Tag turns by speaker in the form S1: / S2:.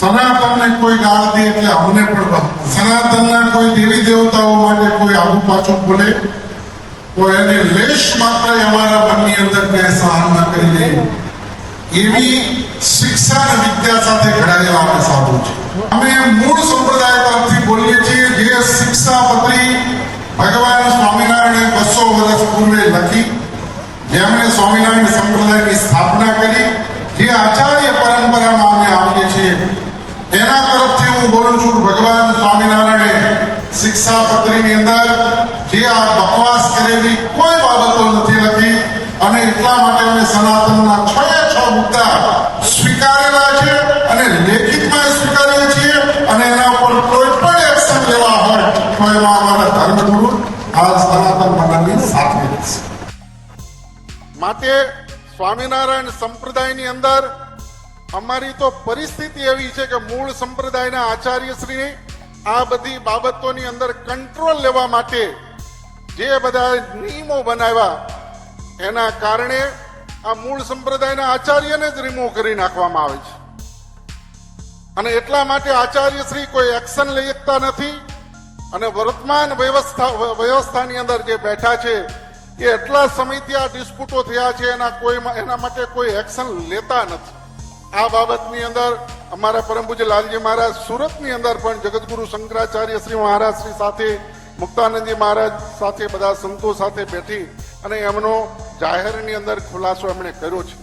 S1: સનાતનને કોઈ ગાળ દે એટલે અમને પણ સનાતનના કોઈ દેવી દેવતાઓ માટે કોઈ આગુ પાછું બોલે તો એને લેશ માત્ર અમારા મનની અંદર ક્યાંય સહન ન કરી લે એવી શિક્ષા અને વિદ્યા સાથે ઘડાયેલા અમે સાધુ છે। અમે મૂળ સંપ્રદાય તરફથી બોલીએ છીએ જે શિક્ષાપત્રી ભગવાન સ્વામિનારાયણે 200 વર્ષ પૂર્વે લખી, જેમણે સ્વામિનારાયણ સંપ્રદાયની સ્થાપના કરી, જે આચાર્ય પરંપરામાં અમે આવીએ છીએ એના તરફથી હું બોલું છું। ભગવાન સ્વામિનારાયણે શિક્ષાપત્રીની અંદર જે આ બકવાસ કરેલી કોઈ બાબતો નથી લખી અને એટલા માટે અમે સનાતનના 6 મુદ્દા સ્વીકારેલા છે અને લેખિતમાં સ્વીકારીએ છીએ અને એના ઉપર કોઈ પણ એક્શન લેવા હોય તો એમાં અમારા ધર્મગુરુ આ સનાતન મંડળની સાથે છે।
S2: માટે સ્વામિનારાયણ સંપ્રદાયની અંદર અમારી તો પરિસ્થિતિ એવી છે કે મૂળ સંપ્રદાયના આચાર્યશ્રી આ બધી બાબતોની અંદર કંટ્રોલ લેવા માટે જે બધા નિયમો બનાવ્યા એના કારણે આ મૂળ સંપ્રદાયના આચાર્યને જ રિમૂવ કરી નાખવામાં આવે છે અને એટલા માટે આચાર્યશ્રી કોઈ એક્શન લઈ શકતા નથી અને વર્તમાન વ્યવસ્થાની અંદર જે બેઠા છે એ એટલા સમયથી આ ડિસ્પ્યુટો થયા છે એના માટે કોઈ એક્શન લેતા નથી। આ બાબતની અંદર અમારા પરમ પૂજ્ય લાલજી મહારાજ સુરતની અંદર પણ જગતગુરુ શંકરાચાર્ય શ્રી મહારાજ શ્રી સાથે મુક્તાનંદજી મહારાજ સાથે બધા સંતો સાથે બેઠી અને એમનો જાહેરની અંદર ખુલાસો એમણે કર્યો છે।